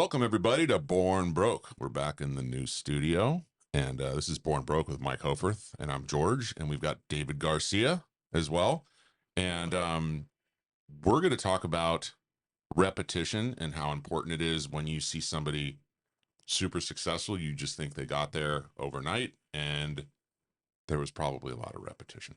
Welcome, everybody, to Born Broke. We're back in the new studio, and this is Born Broke with Mike Hoferth, and I'm George, and we've got David Garcia as well. And we're going to talk about repetition and how important it is when you see somebody super successful. You just think they got there overnight, and there was probably a lot of repetition.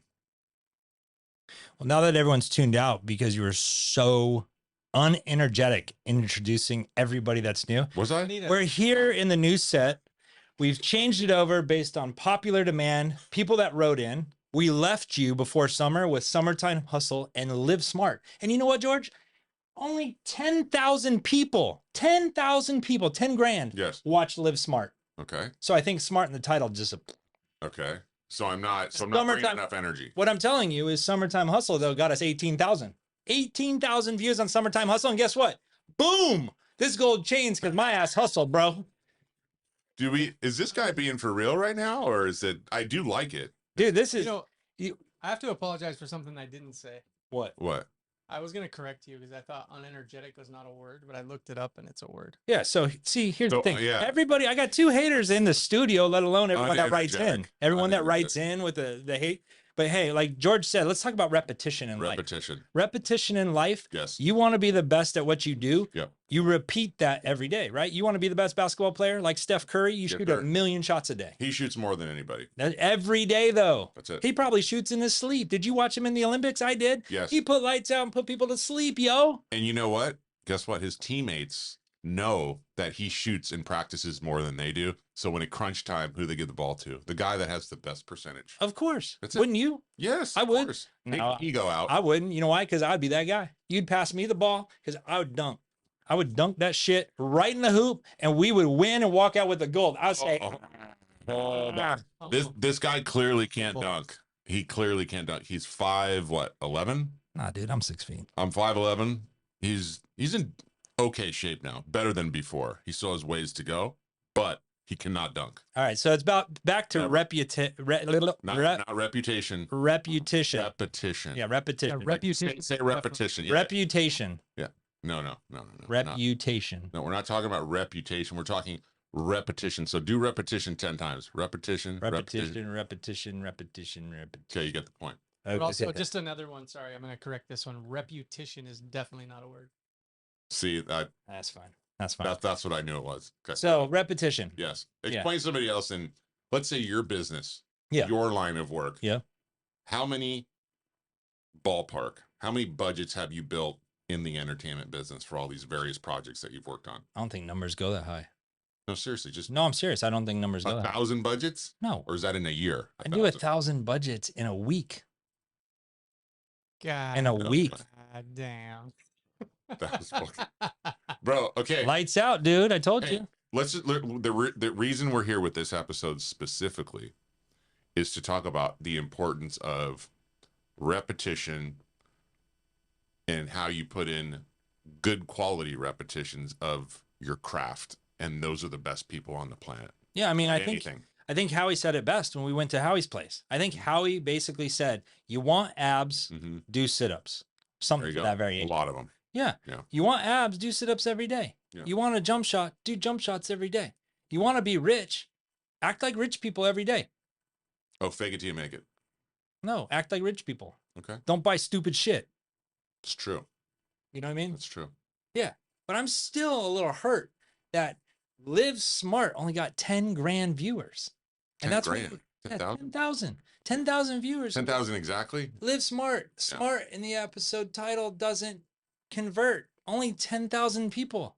Well, now that everyone's tuned out because you were so unenergetic in introducing everybody that's new. Was I? We're here in the new set. We've changed it over based on popular demand, people that wrote in. We left you before summer with Summertime Hustle and Live Smart. And you know what, George? Only 10,000 people, 10 grand Yes. watched Live Smart. Okay. So I think smart in the title just Okay. So I'm not bringing enough energy. What I'm telling you is Summertime Hustle, though, got us 18,000. 18,000 views on Summertime Hustle. And guess what? Boom! This gold chain's because my ass hustled, bro. Is this guy being for real right now? Or is it, I do like it. Dude, this is. I have to apologize for something I didn't say. What? What? I was going to correct you because I thought unenergetic was not a word, but I looked it up and it's a word. Yeah, so see, here's the thing. Yeah. Everybody, I got 2 haters in the studio, let alone everyone that writes in. Unenergetic. Everyone that writes in with the hate. But hey, like George said, let's talk about repetition in life. Repetition in life. Yes. You want to be the best at what you do. Yep. You repeat that every day, right? You want to be the best basketball player like Steph Curry. You shoot 1 million shots a day. He shoots more than anybody. Every day, though. That's it. He probably shoots in his sleep. Did you watch him in the Olympics? I did. Yes. He put lights out and put people to sleep, yo. And you know what? Guess what? His teammates know that he shoots and practices more than they do. So when it crunch time, who they give the ball to? The guy that has the best percentage. Of course. That's it. Wouldn't you? Yes, I of would. course. No, Take the ego out. I wouldn't. You know why? Because I'd be that guy. You'd pass me the ball because I would dunk. I would dunk that shit right in the hoop, and we would win and walk out with the gold. I would say, This guy clearly can't dunk. He clearly can't dunk. He's 5'11"? Nah, dude, I'm 6 feet. I'm 5'11". He's in okay shape now, better than before. He still has ways to go, but he cannot dunk. All right, so it's back to Not reputation. Repetition. Yeah, repetition. Reputation. Say repetition. Yeah. Reputation. Yeah. No. Reputation. No, we're not talking about reputation. We're talking repetition. So do repetition 10 times. Repetition. Okay, Okay, you get the point. But also, just another one. Sorry, I'm going to correct this one. Repetition is definitely not a word. See, that's fine. That's fine. That's what I knew it was. Okay. So repetition. Yes. Explain somebody else in, let's say, your business, yeah, your line of work. Yeah. How many budgets have you built in the entertainment business for all these various projects that you've worked on? I don't think numbers go that high. No, seriously, No, I'm serious. I don't think numbers go that high. 1,000 budgets? No. Or is that in a year? I do 1,000 budgets in a week. God. In a week. God damn. That was fucking... Bro, okay. Lights out, dude. I told you. The reason we're here with this episode specifically is to talk about the importance of repetition and how you put in good quality repetitions of your craft. And those are the best people on the planet. Yeah, I mean, I think Howie said it best when we went to Howie's place. I think Howie basically said, you want abs, do sit-ups. Something for that variation. A lot of them. Yeah. You want abs, do sit-ups every day. Yeah. You want a jump shot, do jump shots every day. You want to be rich, act like rich people every day. Oh, fake it till you make it. No, act like rich people. Okay. Don't buy stupid shit. It's true. You know what I mean? That's true. Yeah. But I'm still a little hurt that Live Smart only got 10 grand viewers. 10 and that's grand. 10,000. 10,000 viewers. 10,000 exactly. Live Smart. Smart in the episode title doesn't convert. Only 10,000 people.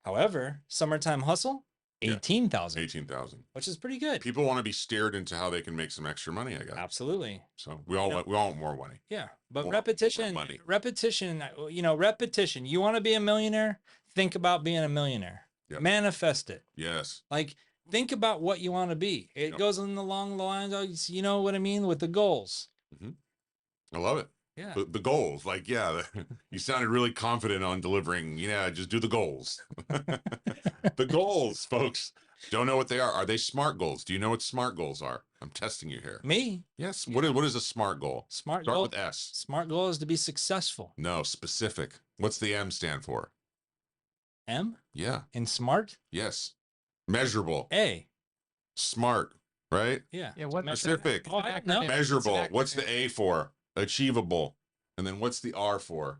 However, Summertime Hustle, 18,000. 18,000. Which is pretty good. People want to be steered into how they can make some extra money, I guess. Absolutely. So we all want more money. Yeah. But repetition, repetition. You want to be a millionaire? Think about being a millionaire. Yep. Manifest it. Yes. Like, think about what you want to be. It goes along the lines of, you know what I mean, with the goals. I love it. Yeah. The goals, like, you sounded really confident on delivering. Just do the goals. The goals, folks. Don't know what they are. Are they SMART goals? Do you know what SMART goals are? I'm testing you here. Me? Yes. What is a SMART goal? Start with S. SMART goal is to be successful. No, specific. What's the M stand for? M Yeah. in smart? Yes. Measurable. A. Smart. Right? Yeah. Yeah, what Specific. Oh, I don't know. Measurable. What's the A for? Achievable. And then what's the R for?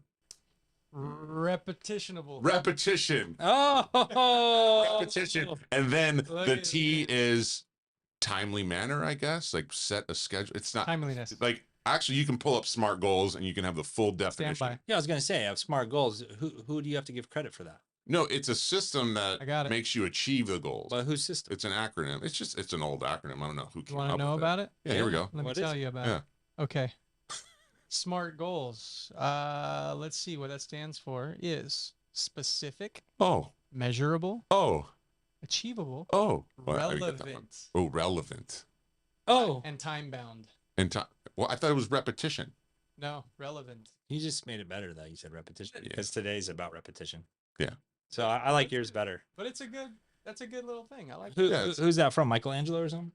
Repetitionable. Repetition. Oh, Repetition. And then Look the at T this. is timely manner, I guess. Like set a schedule. It's not Timeliness. like actually you can pull up SMART goals and you can have the full definition. Standby. Yeah, I was gonna say, I have smart goals. Who do you have to give credit for that? No, it's a system I got that it. makes you achieve the goals. But whose system? It's an acronym. It's an old acronym. I don't know who You came want up to know with about it? Yeah, here we go. Let me What is tell it? you about Yeah. it. Okay. SMART goals. Let's see what that stands for. Is specific, Oh, measurable, oh, achievable, oh. Well, I didn't get that one. relevant, Oh, relevant. Oh, and time bound. And well, I thought it was repetition. No, relevant. you just made it better though. You said repetition Yeah. because today's about repetition. Yeah. So I like yours better. But that's a good little thing. I like Who, Yeah, who's that from? Michelangelo or something?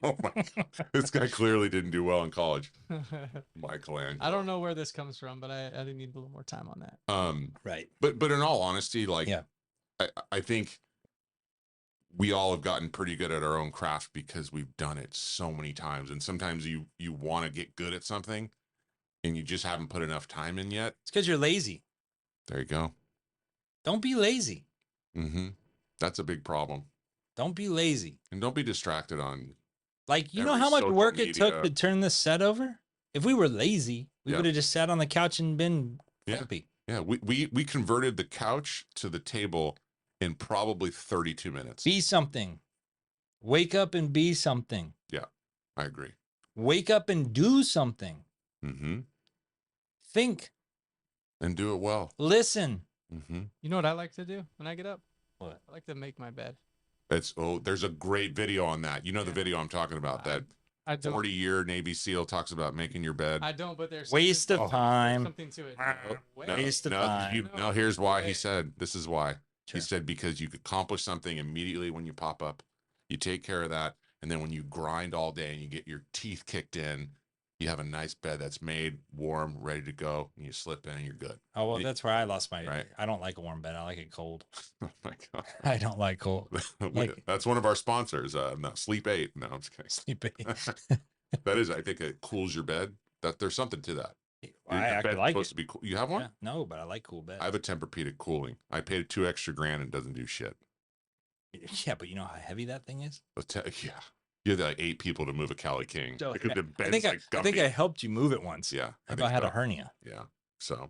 Oh my God. This guy clearly didn't do well in college. it. Michelangelo. I don't know where this comes from, but I need a little more time on that. Right. But in all honesty, like Yeah. I think we all have gotten pretty good at our own craft because we've done it so many times. And sometimes you want to get good at something and you just haven't put enough time in yet. It's because you're lazy. There you go. Don't be lazy. Mm-hmm. That's a big problem. Don't be lazy. And don't be distracted on Like, you know Every how much social work it took media. to turn this set over? If we were lazy, we Yeah. would have just sat on the couch and been Yeah. grumpy. Yeah, we converted the couch to the table in probably 32 minutes. Be something. Wake up and be something. I agree. Wake up and do something. Mm-hmm. Think. And do it well. Listen. Mm-hmm. You know what I like to do when I get up? What? I like to make my bed. There's a great video on that. You know the Yeah. video I'm talking about. That I don't. 40-year Navy SEAL talks about making your bed. I don't. But there's Waste of Oh. there's time. something to it. No, Waste of no, time. no, here's why Wait. he said. This is why. Sure. He said because you accomplish something immediately when you pop up. You take care of that. And then when you grind all day and you get your teeth kicked in, you have a nice bed that's made, warm, ready to go, and you slip in and you're good. Oh, well, that's where I lost my. Right. I don't like a warm bed. I like it cold. Oh my God. I don't like cold. Like- That's one of our sponsors. No, Sleep 8. No, I'm just kidding. Sleepy. That is, I think it cools your bed. That there's something to that. I Your actually bed's like supposed it. to be cool. You have one? Yeah, no, but I like cool beds. I have a Tempur-Pedic cooling. I paid $2 extra grand and it doesn't do shit. Yeah, but you know how heavy that thing is? Yeah. You had like 8 people to move a Cali King. So, Because the I bed's think like I think Gumby. I helped you move it once. Yeah. If think I had so. a hernia. Yeah. So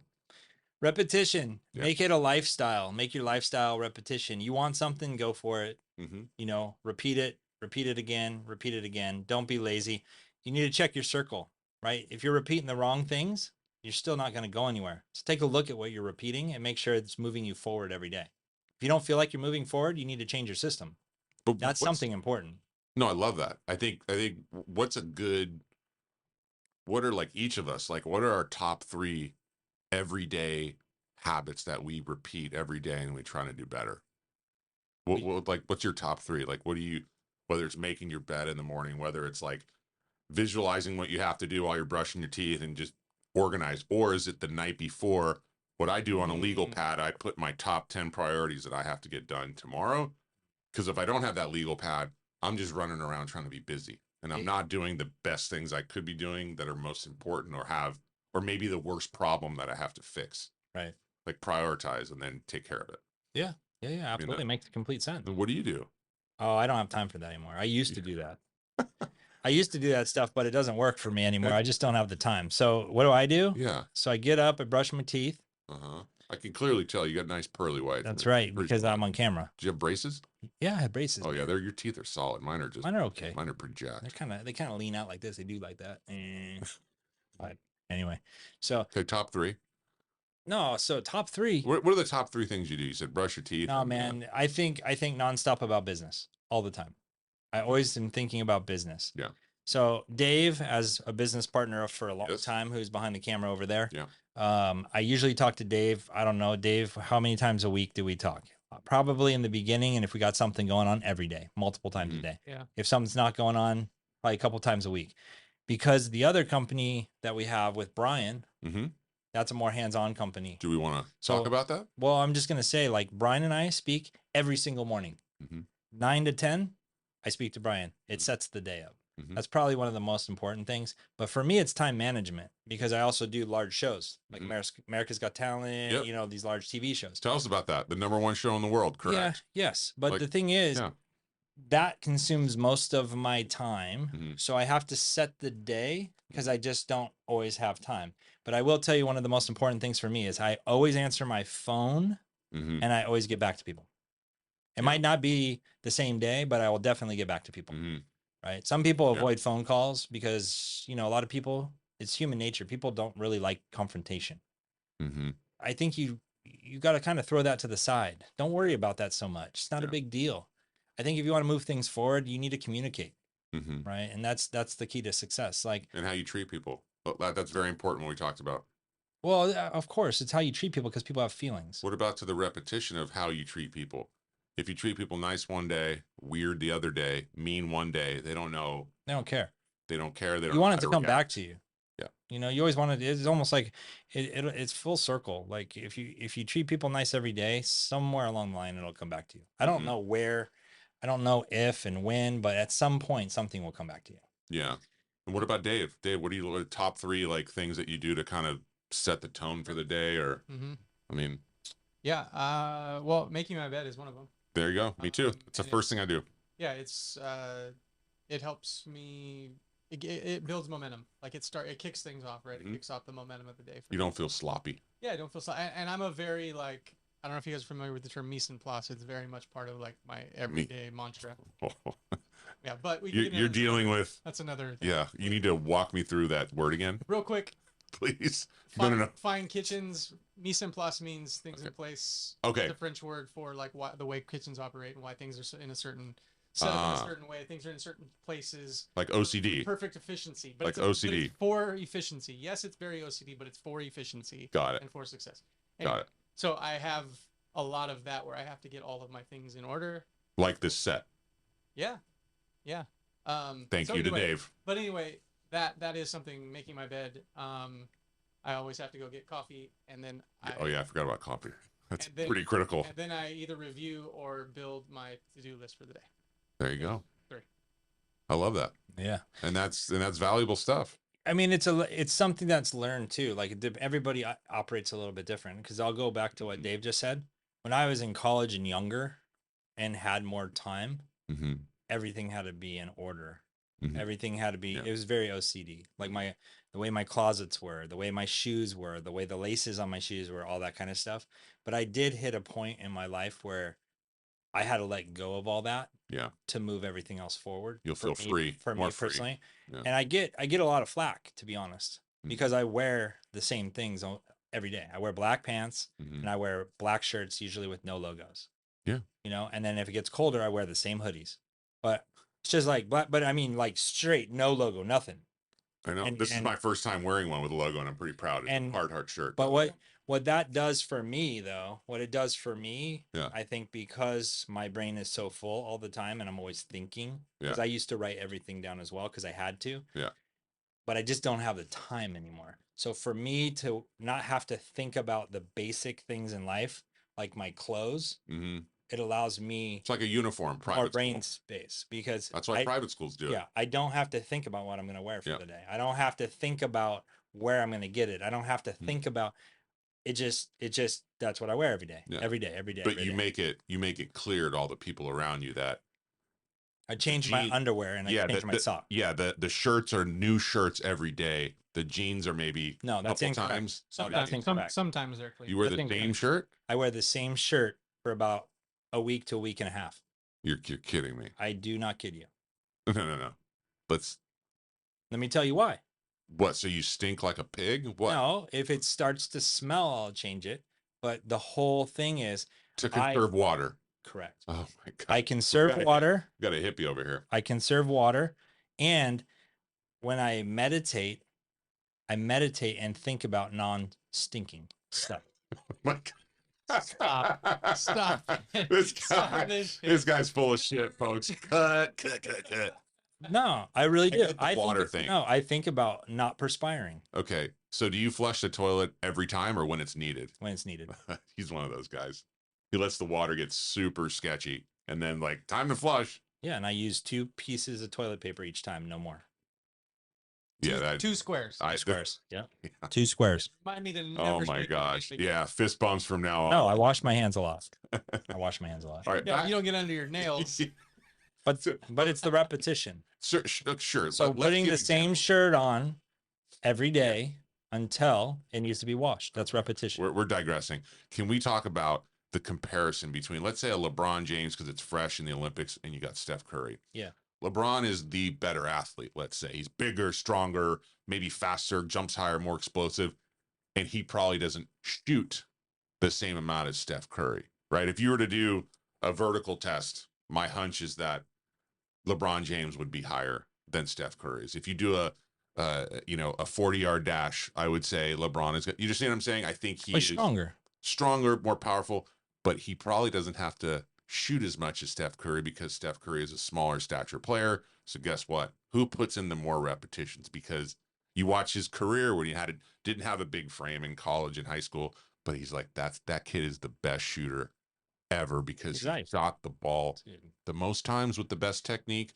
Repetition. Yeah. Make it a lifestyle. Make your lifestyle repetition. You want something, go for it. mm-hmm. You know, repeat it again, repeat it again. Don't be lazy. You need to check your circle, right? If you're repeating the wrong things, you're still not going to go anywhere. So take a look at what you're repeating and make sure it's moving you forward every day. If you don't feel like you're moving forward, you need to change your system. But That's something important. No, I love that. I think what are like each of us, like what are our top 3 everyday habits that we repeat every day and we try to do better? What's your top 3? Like, whether it's making your bed in the morning, whether it's like visualizing what you have to do while you're brushing your teeth and just organize, or is it the night before? What I do on a legal pad, I put my top 10 priorities that I have to get done tomorrow. Because if I don't have that legal pad, I'm just running around trying to be busy. And I'm not doing the best things I could be doing that are most important or maybe the worst problem that I have to fix. Right. Like prioritize and then take care of it. Yeah, absolutely. Makes complete sense. And what do you do? Oh, I don't have time for that anymore. I used to do that. I used to do that stuff, but it doesn't work for me anymore. I just don't have the time. So what do? Yeah. So I get up, I brush my teeth. Uh-huh. I can clearly tell you got nice pearly whites. That's They're right, pretty because flat. I'm on camera. Do you have braces? Yeah, I have braces. Oh yeah, your teeth are solid. Mine are just Mine are okay. mine are pretty jacked. They kind of lean out like this. They do like that. But anyway, so Okay, top 3. no, so top 3. What are the top 3 things you do? You said brush your teeth. No, and, man, I think nonstop about business all the time. I always am thinking about business. Yeah. So Dave, as a business partner for a long Yes. time, who's behind the camera over there. Yeah. I usually talk to Dave. I don't know, Dave, how many times a week do we talk? Probably in the beginning, and if we got something going on, every day, multiple times a day. Yeah. If something's not going on, probably a couple times a week. Because the other company that we have with Brian, Mhm. That's a more hands-on company. Do we want to So- talk about that? Well, I'm just going to say, like, Brian and I speak every single morning. Mhm. 9 to 10, I speak to Brian. It Mhm. sets the day up. Mhm. That's probably one of the most important things. But for me, it's time management because I also do large shows like Mhm. America's Got Talent, Yep. you know, these large TV shows. Tell us about that. The #1 show in the world, correct? Yeah, yes. But Like, the thing is, yeah. that consumes most of my time. Mhm. So I have to set the day because I just don't always have time. But I will tell you one of the most important things for me is I always answer my phone Mhm. and I always get back to people. It Yeah. might not be the same day, but I will definitely get back to people. Mhm. Right? Some people Yeah. avoid phone calls because, you know, a lot of people, it's human nature. People don't really like confrontation. Mhm. I think you got to kind of throw that to the side. Don't worry about that so much. It's not a Yeah. big deal. I think if you want to move things forward, you need to communicate, Mhm. right? And that's the key to success. Like, And how you treat people. Well, that's very important when we talked about. well, of course, it's how you treat people because people have feelings. What about to the repetition of how you treat people? If you treat people nice one day, weird the other day, mean one day, they don't know. They don't care. They don't care. They don't You know want how it to come back react. to you. Yeah. You know, you always want it. It's almost like it's full circle. Like if you treat people nice every day, somewhere along the line it'll come back to you. I don't Mhm. know where, I don't know if and when, but at some point something will come back to you. Yeah. And what about Dave? Dave, what do you top 3 like things that you do to kind of set the tone for the day? Or Mm-hmm. I mean, Yeah. Well, making my bed is one of them. there you go. Me too. It's the and first thing I do. Yeah, it helps me. It builds momentum. Like it kicks things off, right? Mhm. It kicks off the momentum of the day. For You me. don't feel sloppy. Yeah, I don't feel so. And I'm a very like, I don't know if you guys are familiar with the term mise en place. It's very much part of like my everyday mantra. Yeah, but we can get into You're this dealing later. with. That's another thing. Yeah, you need to walk me through that word again, Real quick, please. fine kitchens. Mise en place means things in Okay. place. Okay. It's the French word for like the way kitchens operate and why things are in a certain set up in a certain way. Things are in certain places. Like OCD. Perfect efficiency. But Like it's OCD. But it's for efficiency. Yes, it's very OCD, but it's for efficiency. Got it. And for success. Got it. So I have a lot of that where I have to get all of my things in order. Like this set. Yeah. Yeah. Thank you to Dave. But anyway, that is something. Making my bed. I always have to go get coffee, and then Oh yeah, I forgot about coffee. That's and then- pretty critical. And then I either review or build my to-do list for the day. There you go. 3. I love that. Yeah. And that's valuable stuff. I mean, it's something that's learned too. Like everybody operates a little bit different. Because I'll go back to what Dave just said. When I was in college and younger, and had more time, Mm-hmm. everything had to be in order. Mhm. Everything had to be. Yeah. It was very OCD. Like the way my closets were, the way my shoes were, the way the laces on my shoes were, all that kind of stuff. But I did hit a point in my life where I had to let go of all that. Yeah. To move everything else forward. You'll for feel me- free, for more me free. personally. Yeah. And I get a lot of flack, to be honest, Mhm. because I wear the same things every day. I wear black pants Mhm. and I wear black shirts, usually with no logos. Yeah. You know, and then if it gets colder, I wear the same hoodies. But it's just like black, but I mean like straight, no logo, nothing. I know. This is my first time wearing one with a logo, and I'm pretty proud. It's a Hard shirt. But what that does for me, though, what it does for me, Yeah. I think because my brain is so full all the time and I'm always thinking, because Yeah. I used to write everything down as well because I had to. Yeah. But I just don't have the time anymore. So for me to not have to think about the basic things in life, like my clothes, Mm-hmm. it allows me It's like a uniform. more Private brain school. space because That's why private schools do it. yeah, I don't have to think about what I'm going to wear for Yeah. the day. I don't have to think about where I'm going to get it. I don't have to think about it. Just that's what I wear every day. Yeah. Every day, every day. But every you day. make it clear to all the people around you that I change my underwear and I change my sock. Yeah, the shirts are new shirts every day. The jeans are maybe No, that's couple incorrect. times. Sometimes, incorrect. sometimes they're clean. You wear That's the same incorrect. shirt? I wear the same shirt for about a week to a week and a half. You're kidding me. I do not kid you. No. But Let me tell you why. what? So you stink like a pig? What? No, if it starts to smell, I'll change it. But the whole thing is To conserve water. correct. Oh my god. I conserve water. Got a hippie over here. I conserve water. And when I meditate and think about non-stinking stuff. My god. Stop. This Stop guy. this shit. This guy's full of shit, folks. Cut. No, I really do. get the water thing. No, I think about not perspiring Okay. So do you flush the toilet every time or when it's needed? when it's needed. He's one of those guys. He lets the water get super sketchy and then like time to flush. Yeah, and I use 2 pieces of toilet paper each time, no more. Yeah, two squares. 2 squares. Yeah. 2 squares. Remind me to never. Oh my scrape gosh. anything. Yeah, fist bumps from now on. No, I wash my hands a lot. I wash my hands a lot. All right. Yeah, you don't get under your nails. But it's the repetition. Sure. So let's putting give the same examples. shirt on every day until it needs to be washed. That's repetition. We're digressing. Can we talk about the comparison between, let's say, a LeBron James because it's fresh in the Olympics, and you got Steph Curry? Yeah. LeBron is the better athlete. Let's say he's bigger, stronger, maybe faster, jumps higher, more explosive, and he probably doesn't shoot the same amount as Steph Curry, right? If you were to do a vertical test, my hunch is that LeBron James would be higher than Steph Curry's. If you do a 40-yard dash, I would say LeBron is good. You just see what I'm saying? I think he He's is stronger. more powerful, but he probably doesn't have to shoot as much as Steph Curry because Steph Curry is a smaller stature player. So guess what? Who puts in the more repetitions? Because you watch his career when he didn't have a big frame in college and high school, but he's like, that kid is the best shooter ever because he shot the ball the most times with the best technique.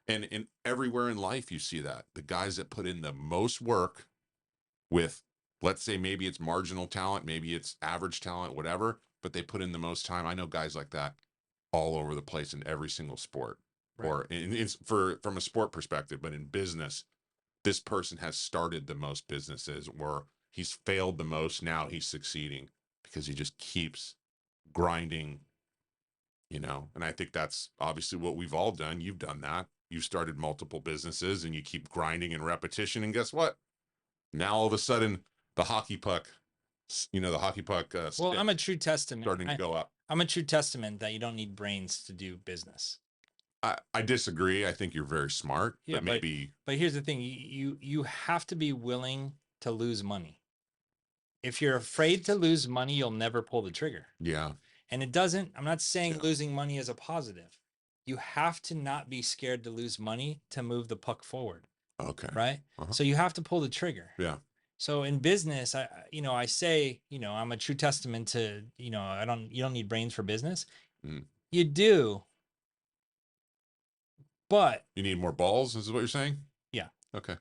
And everywhere in life, you see that. The guys that put in the most work with, let's say, maybe it's marginal talent, maybe it's average talent, whatever, but they put in the most time. I know guys like that all over the place in every single sport. Right. Or from a sport perspective, but in business, this person has started the most businesses, or he's failed the most. Now he's succeeding because he just keeps grinding, and I think that's obviously what we've all done. You've done that. You started multiple businesses and you keep grinding and repetition. And guess what? Now all of a sudden the hockey puck, Well, I'm a true testament. Starting to go up. I'm a true testament that you don't need brains to do business. I disagree. I think you're very smart, Yeah, but here's the thing. You have to be willing to lose money. If you're afraid to lose money, you'll never pull the trigger. Yeah. And I'm not saying losing money is a positive. You have to not be scared to lose money to move the puck forward. Okay. Right. So you have to pull the trigger. Yeah. So in business, I say, I'm a true testament to, you don't need brains for business. You do. But you need more balls, is what you're saying? Yeah. Okay.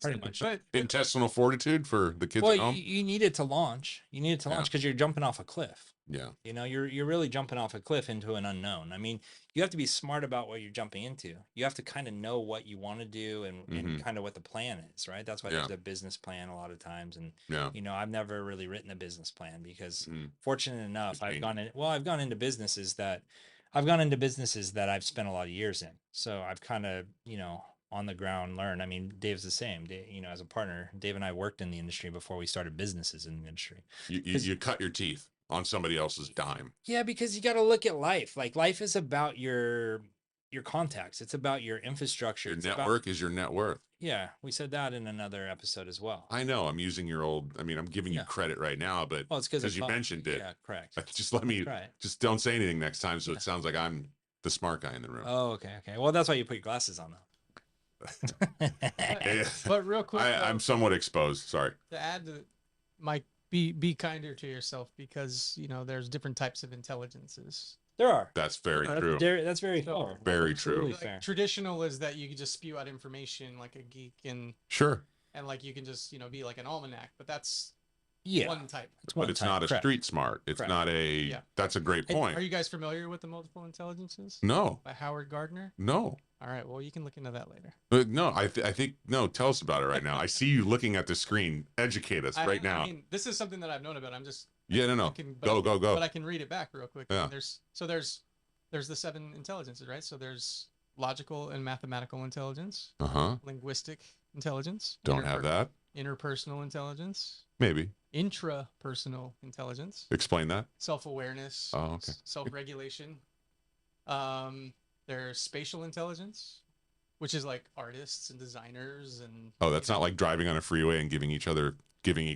Pretty much. But intestinal fortitude for the kids at home? You need it to launch. You need it to launch because you're jumping off a cliff. Yeah. You're really jumping off a cliff into an unknown. I mean, you have to be smart about what you're jumping into. You have to kind of know what you want to do and kind of what the plan is, right? That's why there's a business plan a lot of times. And, I've never really written a business plan because fortunate enough, I've gone into businesses that I've spent a lot of years in. So I've kind of, on the ground learned. I mean, Dave's the same. As a partner, Dave and I worked in the industry before we started businesses in the industry. You cut your teeth on somebody else's dime. Yeah, because you got to look at life. Like life is about your contacts. It's about your infrastructure. Your network is your net worth. Yeah, we said that in another episode as well. I know. I'm using I'm giving you credit right now, but it's because you mentioned it. Yeah, correct. Just don't say anything next time, so it sounds like I'm the smart guy in the room. Oh, okay. Well, that's why you put your glasses on, though. But real quick, I'm somewhat exposed. Sorry. To add to Mike, be kinder to yourself because there's different types of intelligences. There are. That's very true. That's very fair. Very true. Like, traditional is that you can just spew out information like a geek and like you can just be like an almanac, but that's one type. But it's not a street smart. It's not a. That's a great point. Are you guys familiar with the multiple intelligences? No. By Howard Gardner? No. All right. Well, you can look into that later. But no, I think no. Tell us about it right now. I see you looking at the screen. Educate us right now. I mean, this is something that I've known about. I'm just. Yeah, no. Go. But I can read it back real quick. Yeah. There's the 7 intelligences, right? So there's logical and mathematical intelligence. Linguistic intelligence. Don't have that. Interpersonal intelligence. Maybe. Intrapersonal intelligence. Explain that. Self-awareness. Oh, okay. Self-regulation. There's spatial intelligence, which is like artists and designers and. Oh, that's not like driving on a freeway and giving each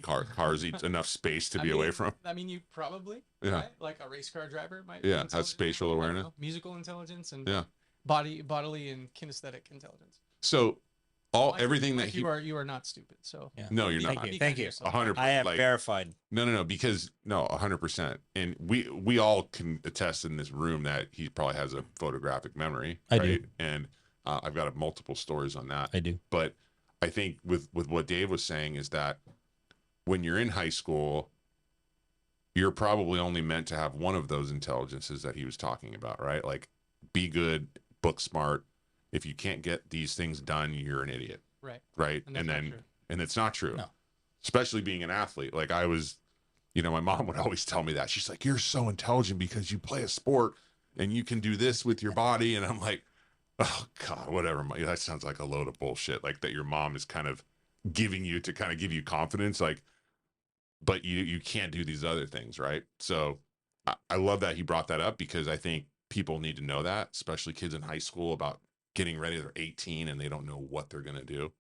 cars enough space to be away from. I mean, you probably. Yeah. Right? Like a race car driver might. Yeah, has spatial awareness. Musical intelligence and. Yeah. bodily and kinesthetic intelligence. So everything that you are not stupid. So Yeah. no, you're Thank not. you. Thank you. 100%. I am like, verified. No, because no, 100%. And we all can attest in this room that he probably has a photographic memory. I right? do. And I've got multiple stories on that. I do. But I think with what Dave was saying is that when you're in high school, you're probably only meant to have one of those intelligences that he was talking about, right? Like be good, book smart. If you can't get these things done, you're an idiot. Right. Right. And it's not true. No. Especially being an athlete. Like I was, my mom would always tell me that. She's like, you're so intelligent because you play a sport and you can do this with your body. And I'm like, oh God, whatever. That sounds like a load of bullshit. Like that your mom is kind of giving you to kind of give you confidence. Like, but you can't do these other things. Right. So I love that he brought that up because I think people need to know that, especially kids in high school, about getting ready. They're 18 and they don't know what they're going to do.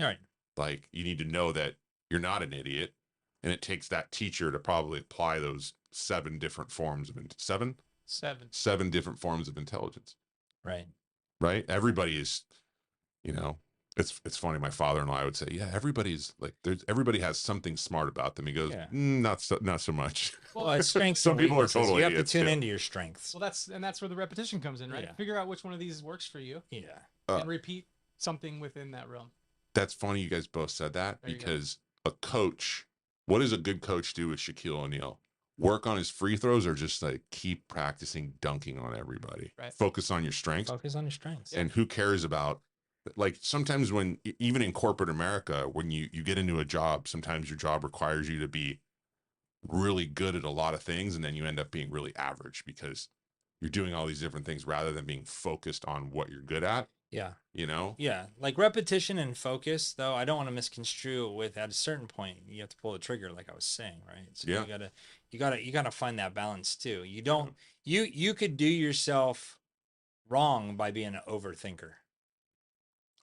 All right. Like you need to know that you're not an idiot, and it takes that teacher to probably apply those seven different forms of seven different forms of intelligence. Right. Everybody is, it's funny. My father-in-law, I would say, yeah, everybody's like, everybody has something smart about them. He goes, Yeah. not so much. Well, it's strengths. Some people are weaknesses. total You have to idiots, tune too. into your strengths. Well, that's where the repetition comes in, right? Yeah. Figure out which one of these works for you. Yeah. And repeat something within that realm. That's funny. You guys both said that There you go. because a coach, what does a good coach do with Shaquille O'Neal? Work on his free throws or just like keep practicing dunking on everybody? Right. Focus on your strengths. Focus on your strengths. And who cares about, like sometimes when, even in corporate America, when you get into a job, sometimes your job requires you to be really good at a lot of things. And then you end up being really average because you're doing all these different things rather than being focused on what you're good at. Yeah. Yeah. Like repetition and focus, though, I don't want to misconstrue with at a certain point, you have to pull the trigger, like I was saying, right? So Yeah. you gotta find that balance too. You don't, you could do yourself wrong by being an overthinker.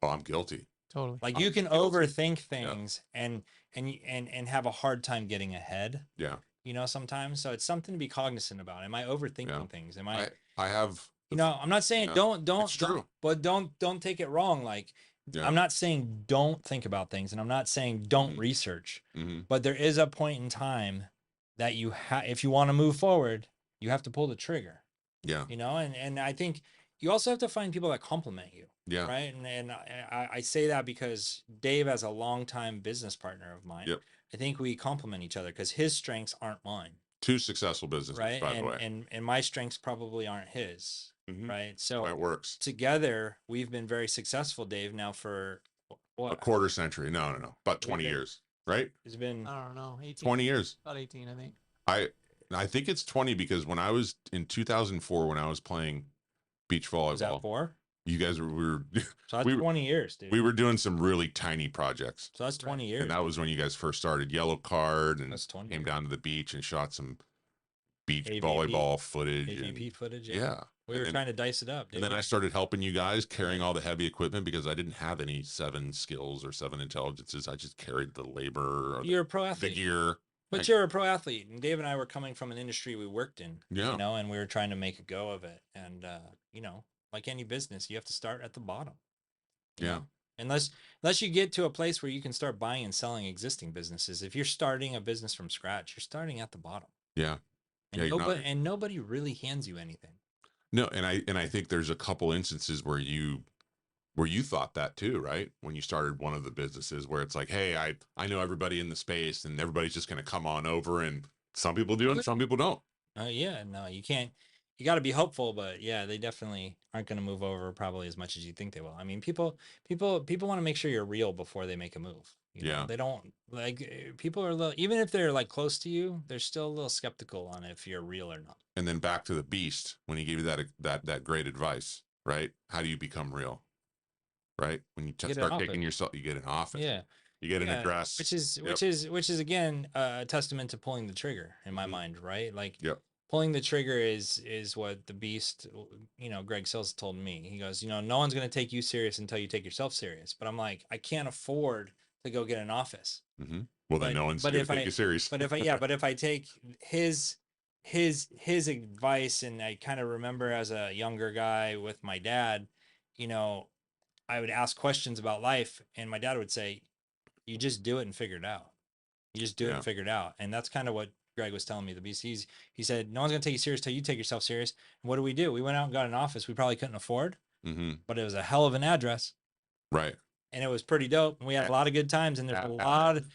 Oh, I'm guilty. Totally. Like you can overthink things and have a hard time getting ahead. Yeah. Sometimes. So it's something to be cognizant about. Am I overthinking things? Am I have, I'm not saying don't It's true. but don't take it wrong. Like I'm not saying don't think about things, and I'm not saying don't research. But there is a point in time that if you want to move forward, you have to pull the trigger. Yeah. And I think you also have to find people that compliment you. Yeah. Right. And I say that because Dave, as a longtime business partner of mine, I think we complement each other because his strengths aren't mine. Two successful businesses, right. by the way. And my strengths probably aren't his. Right. So it works. Together, we've been very successful, Dave, now for what? A quarter century. No. About 20 years, right? It's been, I don't know, 18. 20 years. About 18, I think. I think it's 20 because when I was in 2004, when I was playing beach volleyball. Was that 4? You guys were So that's 20 years, dude. We were doing some really tiny projects. So that's 20 years. And that was when you guys first started Yellow Card and That's 20 came years. down to the beach and shot some beach AVP. volleyball footage. AVP footage. Yeah. We were trying to dice it up, dude. And then I started helping you guys carrying all the heavy equipment because I didn't have any 7 skills or 7 intelligences. I just carried the labor or You're a pro athlete. the gear. But you're a pro athlete. And Dave and I were coming from an industry we worked in. Yeah. And we were trying to make a go of it. And, like any business, you have to start at the bottom. You know? Unless you get to a place where you can start buying and selling existing businesses. If you're starting a business from scratch, you're starting at the bottom. Yeah. And nobody really hands you anything. No, and I think there's a couple instances where you thought that too, right? When you started one of the businesses where it's like, hey, I know everybody in the space and everybody's just going to come on over, and some people do and some people don't. No, you can't. You got to be hopeful, but yeah, they definitely aren't going to move over probably as much as you think they will. I mean, people want to make sure you're real before they make a move. They don't like, people are a little, even if they're like close to you, they're still a little skeptical on if you're real or not. And then back to the beast, when he gave you that great advice, right? How do you become real? Right? When you start taking yourself, you get an office. Yeah. You get an address. Which is again a testament to pulling the trigger in my mind, right? Like pulling the trigger is what the beast, Greg Sills told me. He goes, no one's going to take you serious until you take yourself serious. But I'm like, I can't afford to go get an office. Well, then no one's going to take you serious. But if I take his his advice, and I kind of remember as a younger guy with my dad, you know, I would ask questions about life, and my dad would say, "You just do it and figure it out. You just do it Yeah. and figure it out." And that's kind of what Greg was telling me. The BCs, he said, "No one's gonna take you serious till you take yourself serious." And what do? We went out and got an office we probably couldn't afford, but it was a hell of an address. Right. And it was pretty dope. And we had a lot of good times. And there's a lot of,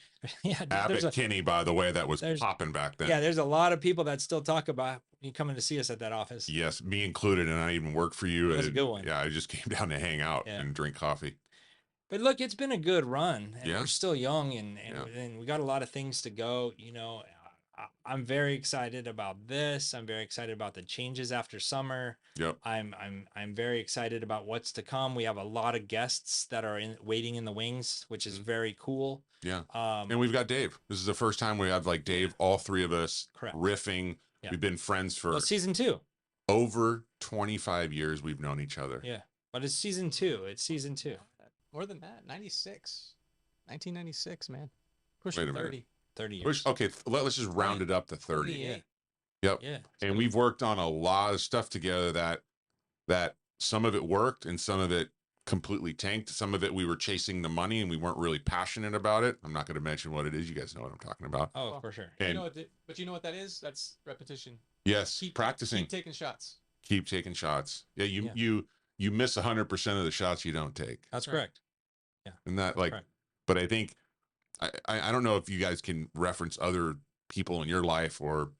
yeah, there's Abbott Kinney, by the way, that was there's- popping back then. yeah, there's a lot of people that still talk about you coming to see us at that office. Yes, me included, and I even worked for you. It was a good one. Yeah, I just came down to hang out Yeah. and drink coffee. But look, it's been a good run, and Yeah. we're still young, and Yeah. and we got a lot of things to go. You know, I'm very excited about this. I'm very excited about the changes after summer. Yep. I'm very excited about what's to come. We have a lot of guests that are waiting in the wings, which is very cool. Yeah. And we've got Dave. This is the first time we have like Dave, all three of us Correct. riffing. Yeah. We've been friends for Well, season 2. over 25 years. We've known each other. Yeah, but it's season 2. It's season 2. More than that, 1996, man. Wait Pushing a minute. 30. 30 years. Okay, let's just round it up to 30. 28. Yep. Yeah. And we've worked on a lot of stuff together that some of it worked and some of it completely tanked. Some of it we were chasing the money and we weren't really passionate about it. I'm not going to mention what it is. You guys know what I'm talking about. Oh, for sure. And But you know what that is? That's repetition. yes, practicing. Keep taking shots. Keep taking shots. Yeah, you miss 100% of the shots you don't take. That's Right. correct. And that like, correct. but I think I don't know if you guys can reference other people in your life or,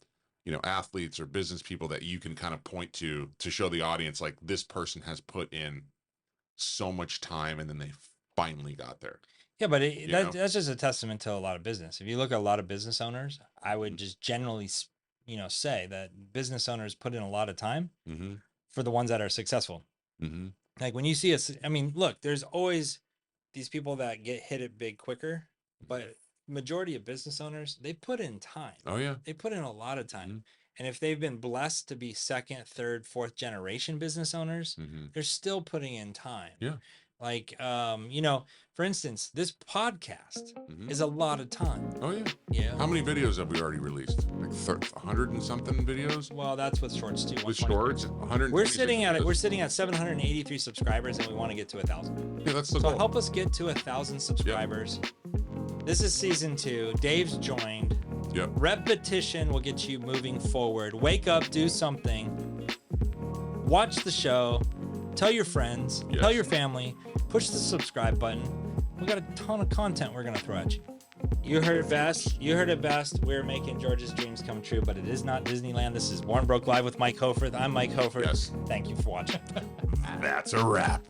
you know, athletes or business people that you can kind of point to show the audience like this person has put in so much time and then they finally got there. Yeah, but You know? that's just a testament to a lot of business. If you look at a lot of business owners, I would just generally, say that business owners put in a lot of time Mm-hmm. for the ones that are successful. Mm-hmm. Like when you see us, I mean, look, there's always these people that get hit it big quicker, but majority of business owners, they put in time. Oh yeah. They put in a lot of time. Mhm. And if they've been blessed to be second, third, fourth generation business owners, Mm-hmm. they're still putting in time. Yeah. Like, for instance, this podcast Mm-hmm. is a lot of time. Oh yeah. Yeah. How many videos have we already released? Like 100 and something videos Well, that's with shorts too. with 120. shorts. 100. We're sitting at 783 subscribers, and we want to get to 1,000. Yeah, that's the So goal. help us get to 1,000 subscribers. This is season 2. Dave's joined. Yep. Repetition will get you moving forward. Wake up, do something. Watch the show. Tell your friends. Yes. Tell your family. Push the subscribe button. We got a ton of content we're gonna throw at you. You heard it best. You heard it best. We're making George's dreams come true, but it is not Disneyland. This is Born Broke Live with Mike Hoforth. I'm Mike Hoforth. Yes. Thank you for watching. That's a wrap.